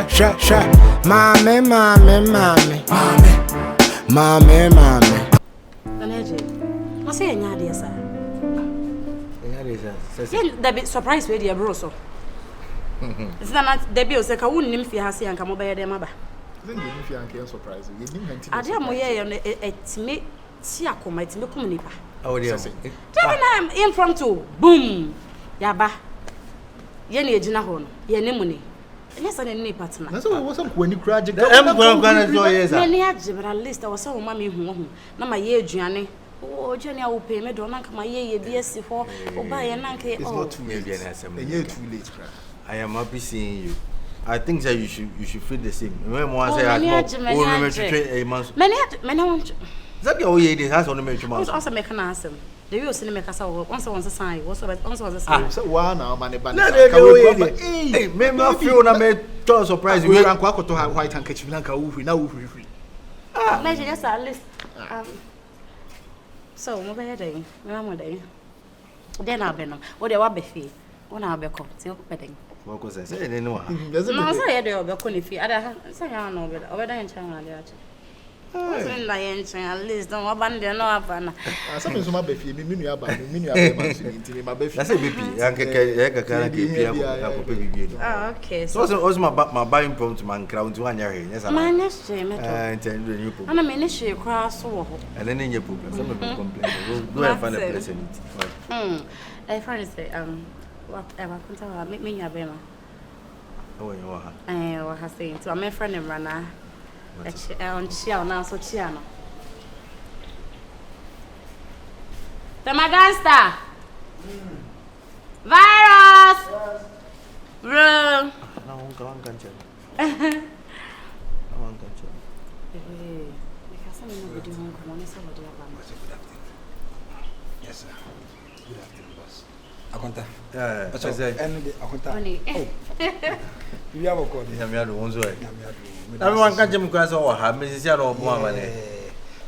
Mame. I say any idea, sir. That be surprise with your bro, so. It's not the bill, I wouldn't name for Hassie and come over there, mother. Then you can't surprise you. I dare my it's me, Siako might be communipa. Oh, yes. I'm impromptu. Boom. Yaba. Yenny Jinahon, Yenemuni. Yes, I didn't need partner. That's what was when you cried. I'm going to joy. But at least I was so mammy who, not my year, Gianni. Oh, Jenny, I will pay me, don't my year, BSC for, or buy an uncle. It's not too late. A year too late. I am happy seeing you. I think that you should feel the same. Remember once I had a month. Many that your way has only made you months. Also make an answer. The real cinema once was a sign, was a sign. So one hour, money, but hey, maybe I feel I made total surprise. We ran quack to have white handkerchief like a woof now. Imagine just at least. So, no better, no day. Then I'll be no. What they will be fee. One hour be called, till wedding. What was I saying? No, I say they'll be calling fee. I say, I know, but over there in China. At least don't abandon no Havana. Something so my baby, me about that's a BP. Okay, so also my buying problem to man crown to 1 year. Yes, I'm managed to and I managed to cross over. And then in your problem, some people complain. Do I find a place in it? I find it, whatever, make me a bema. Oh, you are. I was saying to my friend and runner. On Chiano now, so Chiano. The Magansta virus. Bro. I won't go on country. I won't country. Because I'm not doing home. Come on, somebody yes, sir. Good afternoon, boss. Akonta. You have a call. Everyone can jump across or have Mrs. Yellow money.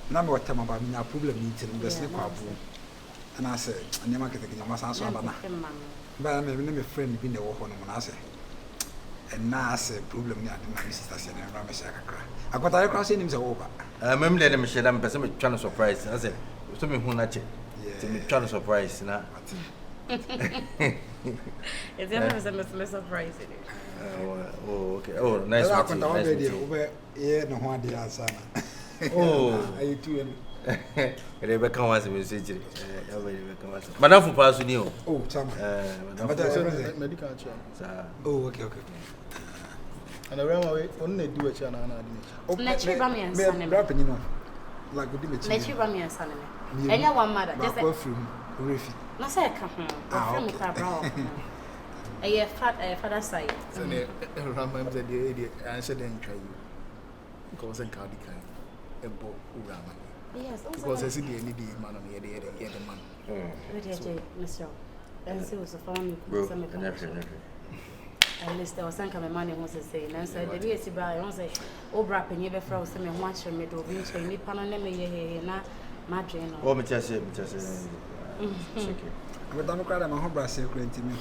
Number what time about me, a problem meeting, the snake and I said, I never get a mass answer. But I'm a friend being the walk on when I say. And now I say, problem, my sister and Ramashaka. I got a crossing him over. I remember that Michelle and Pessim trying to surprise. I said, to me, who not yet. Trying to surprise now. It's a surprise. Oh, okay. Oh, nice. Yeah, no one the answer. Oh, I too. Rebecca was a message. Madame for pass you. Oh, some medical check. Oh, okay. And I ran away only do a channel. Oh, let's you know. Like good image. Let's you me and son. Any one mother, just from Riffy. No, say, come from a father side. So, Ramam said the idiot answered and try you. Because I can't be a boat. Yes, because I see the need man on the other man. Mr. And so was a family. At least there was some kind of money was saying. And so the BSC by I say, oh, brap and you ever froze me and watch me to be trained. Me panama here, not my drain. Oh, me just say. But I'm glad I'm a home brass secret to me.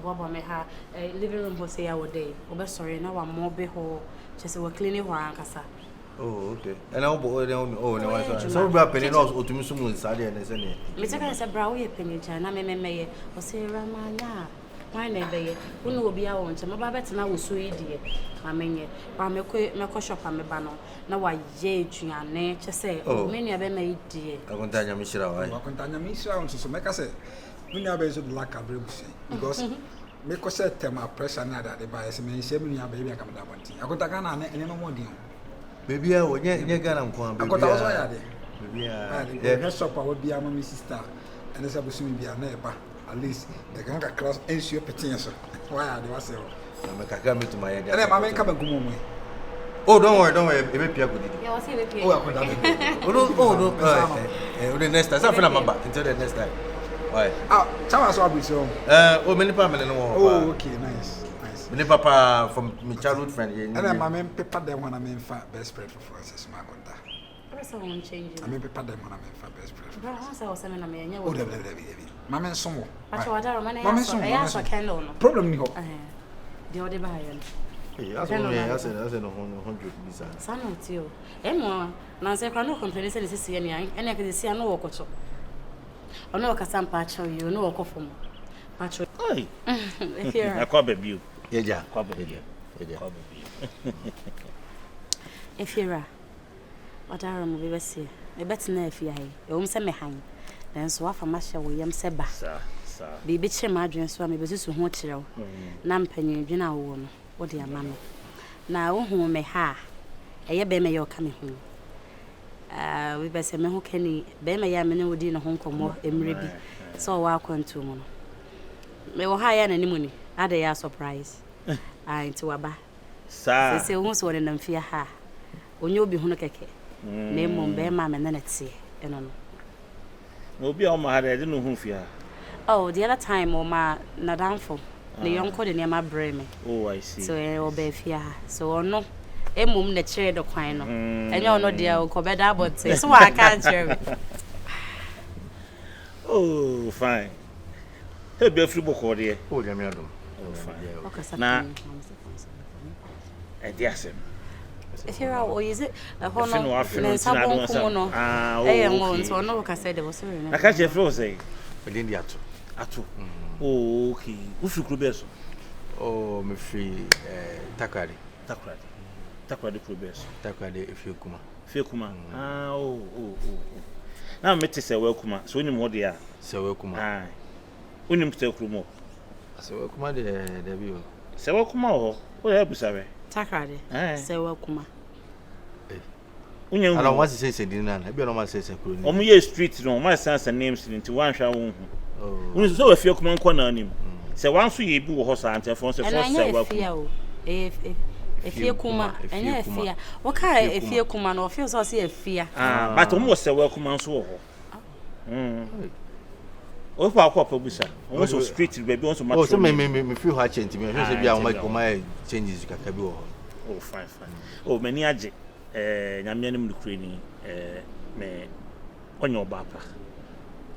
Bob may have a living room was our day. Oh, sorry, now I'm more behold. Just a cleaning Warancasa. Oh, okay. And I'll go no, so rapid also to me soon Saturday and Sunday. Mr. Browy opinion, China may or say Ramana. Why never? Who will be our own? My better now was so idiot. I mean, I'm a quick shop on the banner. Now I judge your nature say, oh, many of them made dear. I won't tell you, Michelle. I won't tell you, Michelle. So make us say, we never should lack a break because make us set them up pressure now that they buy a semi baby. I come down one thing. I got a gun and no more deal. Maybe I would get gun. I got also maybe a shop. I would be a mommy sister and this will soon be a neighbor. At least the gang class ends your potential. Why are they also? I'm coming to my again. And I'm coming home. Oh, don't worry. It may be a good idea. Oh, the next time. Something I'm back until the next time. Why? Tell us what we saw. Oh, many family. Oh, okay, nice. Many papa from my childhood friend. And then my man paper them when I'm in fat best spread for Francis Magonda. That's how I'm changing. I may be pardon when I'm in best preference. But once I was saying, I'm in Oh, Mamma and some more. but what I asked a candle. Problem, no. The other buyer. I said, no, 100 visa. Son of you. Emma, Nancy, I no complaints and see any, and I can see a no walk. Or no, Cassam patch or you know, a from patch. Oi, I call baby. Yeah, If you're what I remember, we see a better know if you send me hang. Then so often, Masha William Seba. Be bitch, my dreams for me, but this will watch you. Nampenny, you know, what dear mammy. Now, whom may ha? A year be your coming home. We best say, Meho Kenny, be my yaman would in a home come more, Emribi. So welcome to Mono. May will hire any money. Are they a surprise? I into a bar. Sir, they say, almost one in them fear her. When you'll be Hunokeke. Name on bear mamma and then it's see. And will be on my head. I didn't know who fear. Oh, the other time, or my Nadamfo, the young code near my brain. Oh, I see. So I obey fear. So, or no, a mum the chair the quino. And you're not dear, Cobeda, but so I can't hear. Oh, fine. He'll be a free book order. Oh, Jamie. Oh, fine. Now, I guess him. if you're out, or is it a honor? I I can't hear say. Within the Atu. Oh, okay. Who's your clubes? Oh, me free Takradi. Takradi clubes. Takradi if you come. Fiokuma. Oh. Now, Metis say welcome. So, when you more dear, So welcome. Aye. When you tell Krumo. So welcome the view. Say welcome. What help you, sir? Takradi. Say welcome. I don't want to say dinner. I don't want to say Omuye street no my sense and names into one shall won. Oh, so if you come on corner him. Say once you be horse and telephone say welcome. If you kuma and fear. What kind if you come or feels I see a fear? But almost say welcome and so. Oh, Papa Busa. Also street baby also much. Oh, so me feel hard change me. I say be my changes you can do. Oh, fine. Oh, many aje. Nyamianim Ukraine me on your bapa.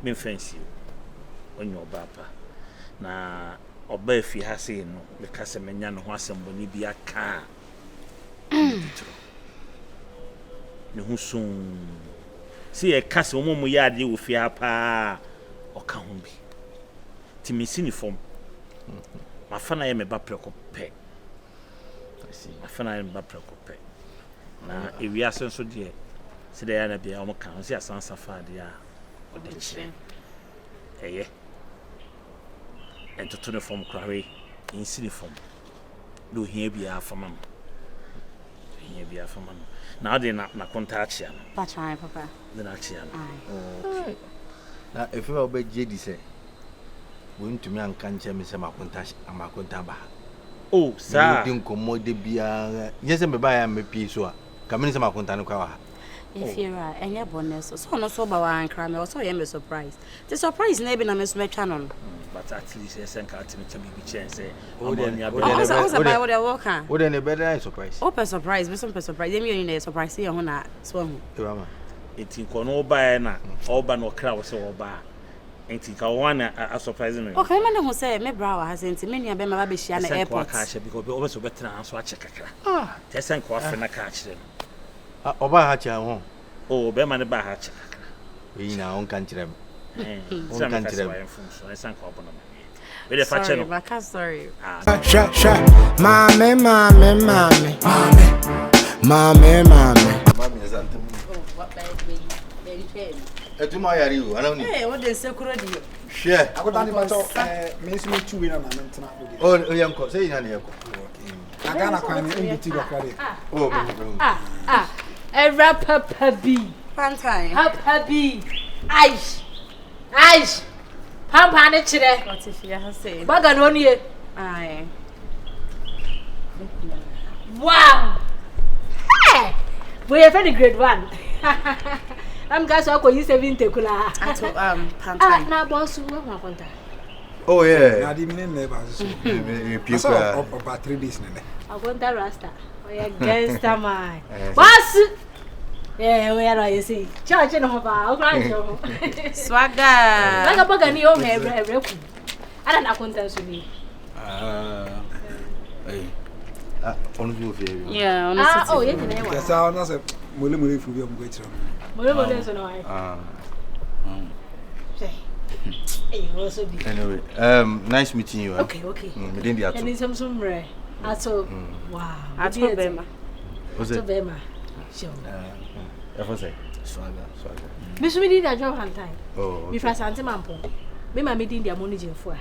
Me fancy on your bapa. Na oba if you has no because menya no ho asemboni bia ka. Ne hu sun. See e kase omo ya ade wo fia pa o ka ho bi. Ti me sini form. Ma fa na ye me ba preko pe. I see. Ma fa na ye me ba preko pe. Na ewia senso de se de ya na bia o mo kan se asansa fa de a o de chire eye ento to ne form kware insini form do hia bia afama na de na contact ya pa try papa de na chia okay na if you be jedi say we ntumi anka nche me se makonta ba oh sir din komo de bia nyese me ba ya me pi so a kamini se makonta no kwa wa. If you're right, and your bonus, so no so by and crime, also I am a surprise. The surprise never na Miss Channel. But at least I sent out to me chance. Oh, also by what I walk on. What any better surprise? Open surprise, but some surprise. You mean a surprise here on that swim. It's in Konoba and Oban or crowd so bar. Ain't it one a surprising? Okay, man, who say, my brow has sent many of them a baby shana airport because we always better answer a check. Ah, there's some coffee and a catch them. Oba hacha ho. Oh, be man ba hacha. We na on kan kire. On kan kire. So I sank up on them. We the fact channel. Sorry, sorry. Sha. Mame. Mami zantam. Oh, what baby? Etuma yari o, ana ni. Eh, what dey sekuro di. I Share. got any matter me 2 win na mentna. Oh, yanko, say ina ne yanko. Agana kwani mbiti bakare. Oh, me. Era papa B. Pantan. Papa B. Aish. Pampa ne chire. What if you have say? Baga no nie. Aye. Wow. Hey. We have any grade 1. I'm guys who use 7 tekula. Pantan. Na boss we want contact. Oh yeah. Na di minen neighbor so. People about 3 days nene. I want that rasta. Oh yeah, gangster man. Boss. Yeah, we are you see. Church no ba, o kra njo. Swaga. Like boga ni o me every ku. Ada na acquaintance ni. Hey. On you fear. Yeah, honestly. Oh, yeah, you know. Yes, I know say mole fu bi am go tiro. Mole so no ai. Hey, also be. Anyway, nice meeting you. Okay. Within the And some somewhere. Ato. Wow. Ato bema. What's it? Ato bema. Sure. Ever say? Swaga. Me so me did that job one time. Oh. Me fra Sante Mampo. Me ma me din dia money jefo a.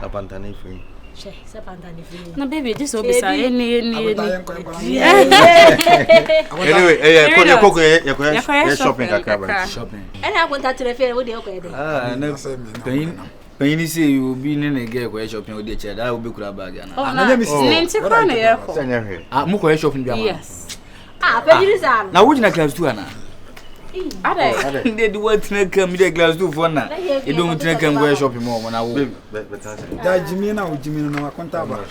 La pantan free. She se pantan free. No baby, this will be sa any. Anyway, you're shopping kakra. Shopping. And I want that to the fair with the okay. No. Penny say you be in a girl go shopping with the chair. That will be cool bag. Oh, no. Ninti kwa na yako. Mo ko shopping bi ama. Yes. Penny san. Na wo gina class 2 ana. Ade. They do what na come the class 2 for na. You don't think come go shopping more na wo. Da Jimmy na o Jimmy na akonta ba.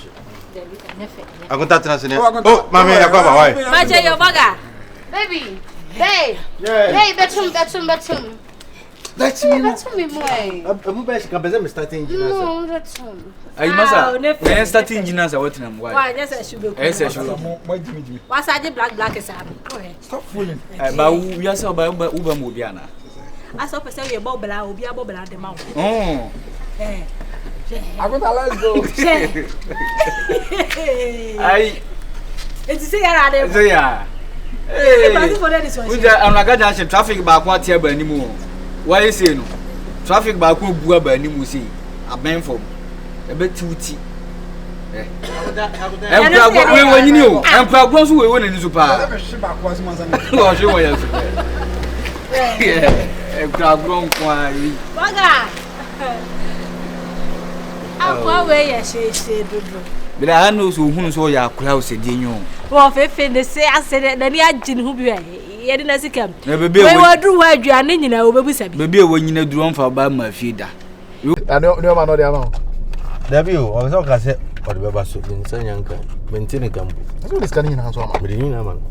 Akonta transene. Oh, mama yakwa ba why? Maje your baga. Baby. Hey. Hey, betum. That's me. Betum me moy. Amu ba shi ka bezem starting engineer. No, betum. Ayi masa. Na starting engineer sa what na mo why? Why just should be. Yes, sure. Mo Jimmy. What's that black is up? Go ahead. Stop fooling. Ba we are say ba uba mo bi ana. As up say we bobla obi abobla de ma. Oh. Akonta, let's go. Ayi. It's say ya de. Say ya. Hey. Uja anaga junction traffic ba kwa tie ba ni mu. Why say no? Traffic ba kwa bua ba ni mu say. Aben form. Ebe tuti. Empra we wanyini o. Empra gwo so we wona ni so pa. She ba kwa so manza na. Wo she wo ya so. Empra gwo kwa yi. Baga. Akwa we ya she dodo. Bila hanu so hunu so ya kura o se dienyo. Wo fefe ne se ase na ni agin hu bi ye de na sikam. Na bebe we wadru wa aduane nyina obebusa bi. Bebe wo nyina duro mfa ba ma fieda. No man no dey am. Dabi o so ka se o de beba so bin san yanka. Mentine kambu. So this can na so am. Me ni na man.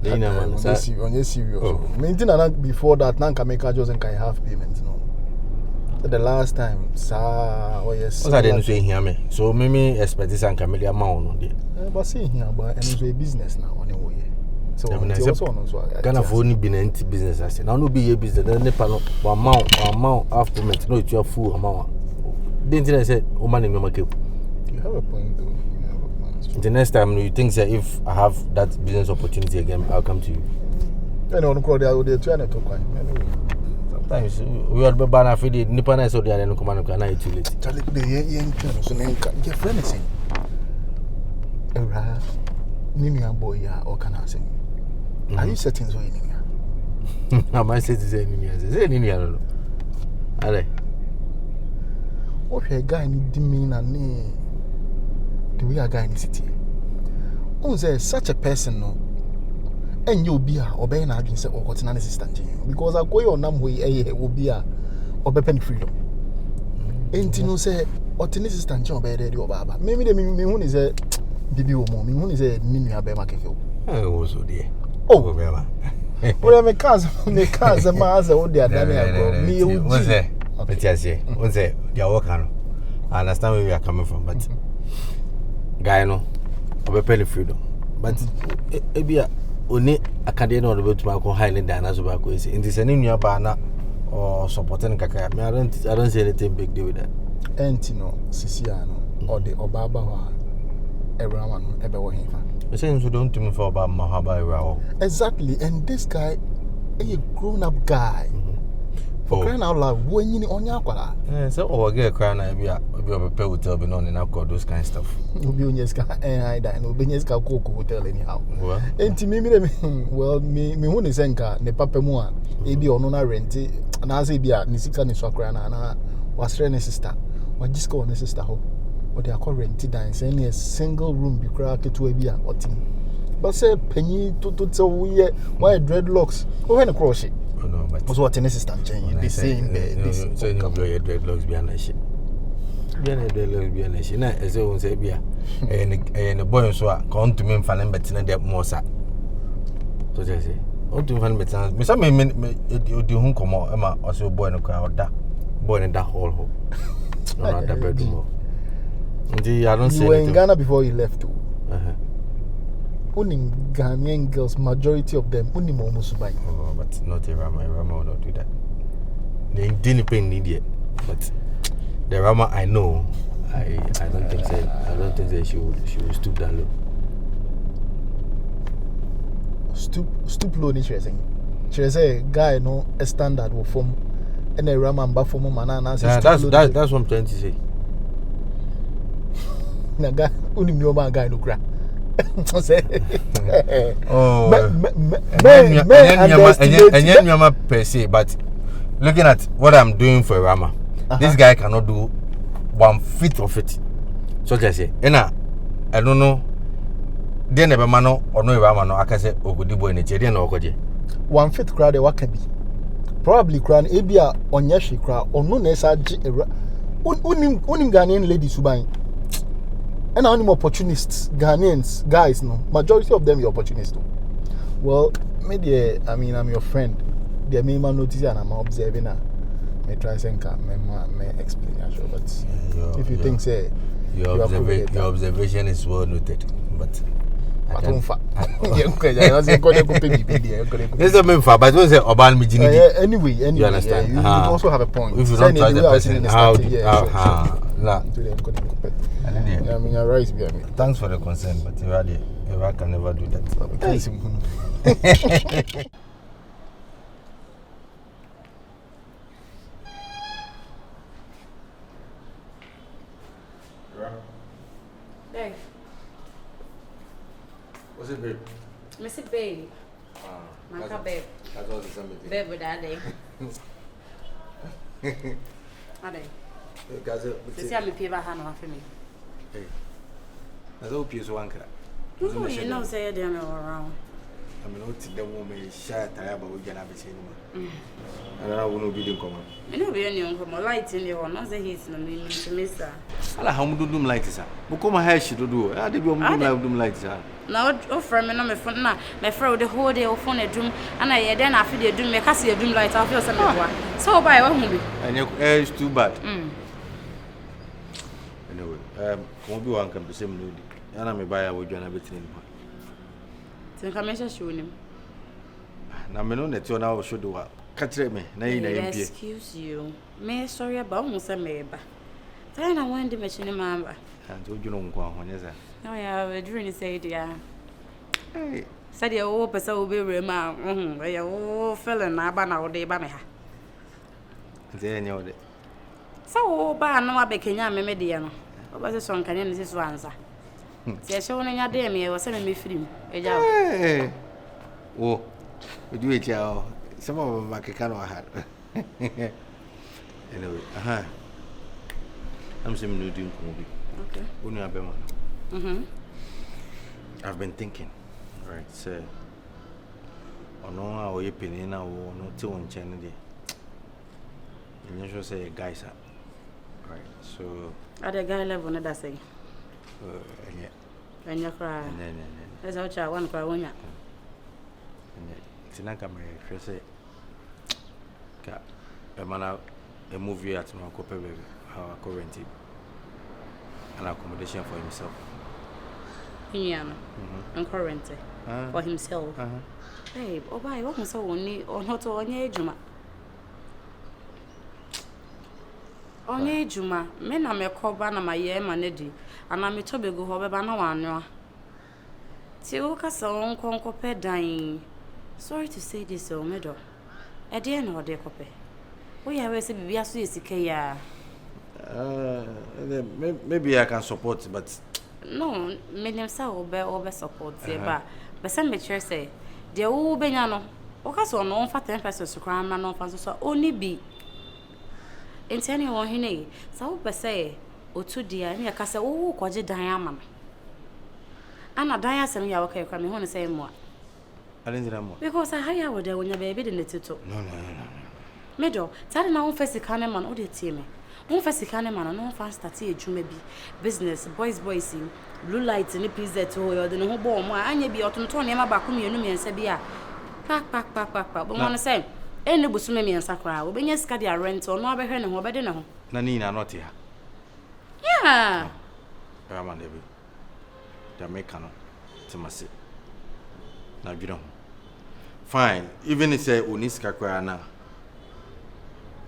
Dey na man. On serious. Mentine na before that na Kameka just can half payment no. The last time oh yes. What's that then so here me? So me expect this and Camelia amount on there. But see here but and it's a business now on the way. So can afford ni business as now no be a business then the panel amount half payment no it's your full amount. Didn't I say o man in your market? You have a point though. The next time you think that if I have that business opportunity again I'll come to you. I don't know they trying to talk anyway. Sometimes we are banana feed nipa na so dey no command na utility. Charlie the yen so nka your friend is saying. Era nini boy ya o kana say. Are you setting so nini? Am I setting say nini? Say nini no. Ale. O hwe guy ni di me na ne. The way a guy in city. On say such a person no. And you be a obey na adwin say okotina ne sister nje because akoy onam hoyi eye obi a obepen freedom enti no say otine sister nje obey dey obaba me hu ni say bibi o mo me hu ni say ni nua be makeke o wo so dey o be ma o me cause ma as o dey adani ago me you wo say obetiase wo say dia work no I understand where you are coming from but guy no obepen freedom but ebia oni akade na odo betuma ko high leader na so ba ko ese nti se ne nua ba na or supporting kaka me I don't see anything big deal with that enti no sisia no or the obaba ho everyone no ebe wo hifa we say you don't to me for about mahaba irawo exactly and this guy a grown up guy for crying out loud when you onya akwara so o get cry na bia obi hotel be no na call those kind stuff obi onyeska I die no onyeska ko hotel anyhow enti me well me hu ni senka ne papa mu a e bi ono na rent na say bia ni sika ni so akra na wasre ne sister wajiska on sister ho o dey akọ rent dan say ni a single room bi kra ketu bia otim but say penyi to tell we why dreadlocks o when cross it no but was what in sister change the same this so you know your dreadlocks be na shit be na shit na ese won say bia and boy so a come to me mfa na betina de mo sa So just say, "Oh, do you find me chance? Me some me do home come out. Emma, or so boy no cry or that boy in that hole. Not that bedroom. I don't see. You were in Ghana before you left too. Only Ghanaian girls, majority of them, only almost buy. Oh, but not a Rama. Rama will not do that. They didn't pay need yet, but the Rama I know, I don't think so. I don't think that she would stoop that low. Stoop low, ni she say guy no a standard will form, and a Rama and Bafo man. That's what I'm trying to say. Na guy, only me man guy no cry. Oh, and per se, but looking at what I'm doing for Rama, this guy cannot do 1 feet of it. So just say, I don't know. Then never mano or no Rama no. I can say, oh, good boy in the chair, no, 1 feet crowd, what can be? Probably crown Abia on Yashi crowd or no Nessa unim Ghanaian ladies who buy. And only opportunists, Ghanaians, guys, no. Majority of them are opportunists. Well, maybe I'm your friend. The main man notice and I'm observing her. May try saying may explain actually, but if you think say your observation is well noted, but I don't fa. That's a good but don't say Oban Mijini. Anyway, you understand? You also have a point. If you don't trust the person, how you're right. Thanks for the concern, but I can never do that. Babe. What's it, babe? Missy babe. Maka babe. That's all the same thing. Babe with that day. Ade. See how me pay back hand for me. Hey. That's all piece one crack. No, you know say they are around. I mean, what the woman share tire but we can have it anymore. And I will not be doing common. I know be any come light in the one, not say he's no me to miss her. Ala how do them like this? But come here she do. I dey be do like this. Now offer me no me phone na me friend the whole day of phone edum and I then after the edum me case edum light I feel some boy. So buy what home be. And your hair is too bad. Anyway, come be one can be same no dey. Na me buy a we join betin him. Think I mention show him. Na me no net you now show do catch me na you na MP. Excuse you. Me sorry about mo say me ba. Try na one dey mention mama. And you know nko ahonye za. No ya we dream say dia. Hey, said you o pesa o be we ma ya o feeling na aba na o dey ba me ha. Nze nya o de. So o ba na wa be Kenya me dey no. O ba se so nkan ne se so ansa. Se e show no nya dey me e wo se me film. E ja. Hey. Oh. We do it ya. Some of them make can had. Anyway, I'm saying no doing movie. Okay. Only abema. I've been thinking, right? So, ono a oye penny na wo no te won chene de. You should say guys are right. So, at the guy level na that say. Yeah. And you cry. No. That's how cha one cry one ya. Tina camera say ka a movie at my copy how currently an accommodation for himself. And currently for himself. Babe, oh bye, what so only or not on your juma. On your juma, men are me call banner my year manedi, and I'm a tobago however banner one. Tioka so uncle dying. Sorry to say this, oh, meadow. I dare not, dear copy. We have a CBS. Maybe I can support, but no, medium so over support, but some mature say, dear old Benano, Ocaso no for 10 pesos to cram and no so only be. In any one he so per se, or 2 dear, and your castle, oh, quadri diamond. And a diasem ya okay, coming home and say more. I didn't know. Because I hire with when your baby in the tutor. No. Meadow, tell now first the cannon man, or the team. One first the cannon man, no fast at you may be business, boys, blue lights, and the pizza to or the no ball, and you be autumn Tony, my back, you know me and Sabia. But one say, any busume me and Sakra, we bring a scadia rent or no better than what no. Nanina not here. Yeah. Raman every Jamaican to my sit. Now you know. Fine, even if say Uniska Krana,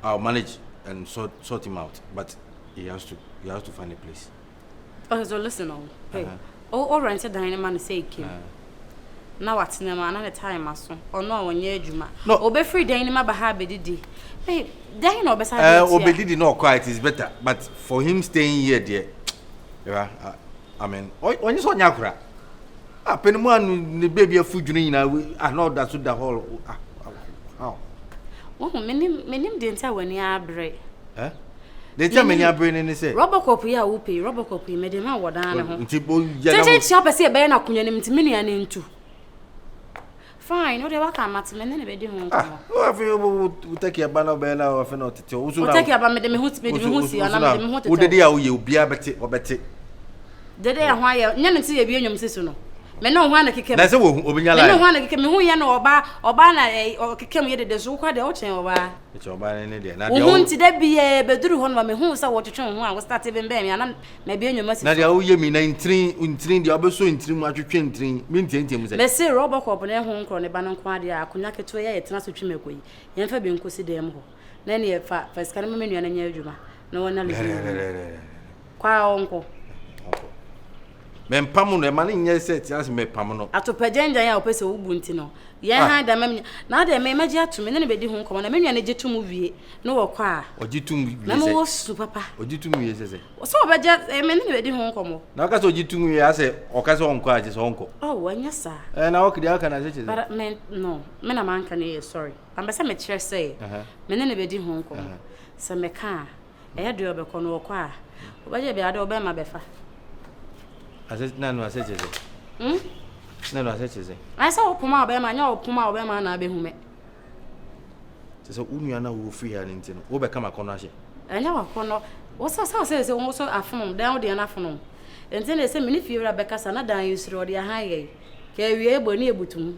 I'll manage and sort him out, but he has to find a place. Oh, so listen, hey, all rented dynamite say Kim. Now what's the man at a time, master, or no one year Juma. No, obey free dynama bahabi did. Hey, Dino beside obey not quite is better, but for him staying here, dear. I mean, when you saw Yakra, Penman, the baby of food, I know that's the whole. How? Oh, many didn't tell when you are break. Eh? They tell me you're bringing in say. Robocop, ya whoopee, Robocop, made him out what I know. Just shop a say a banner, Kuyanim to mini and into. Fine, what ever come at me, and then home. Oh, I will take your banner or if not, take your banner, who's made him who's and who did you be a betty or betty? The day why you see a bionium sister. Men no one kick him. That's a woman, no one kick him who yan or banner or kick him yet the Zuka the ocean over. It's your banner in India. Now, won't there be a bedroom one who saw what you show who I was starting in Baby and maybe in your message. Now, you mean in train, the other so in train, what you train, maintain him. Let's say Robocop and a home crown, a banner quadia, Kunaka to a trans to Chimekui, and Fabian Cosidemo. Then you first can mean and your Juma. No one else. Qua uncle. Men pamuno e mani nye set as me pamuno atopajenja ya opese ubunti no ye ha da mem na da me maji atumi ne be di ho komo na menua ne gitu mu wie no wo kwa ogitu mu wie na mo su papa ogitu mu wie sese so obaja me ne be di ho komo na ka so ogitu mu wie ase o ka so onko aje so onko oh wanya sa na o kidi aka na sese but men no me na man kan e sorry ambasa me chere say me ne be di ho komo se me ka e ya de obekọ no wo kwa obaja be ade obema befa No, I said, no, I said, I saw Puma Obama, no Puma Obama, and I be whom. So, Uniana will free her into overcome a connoisseur. I know a corner. What's our says also a phone down the afternoon. And then they say, many few Rebecca's another use through the highway. Carry able near Butum,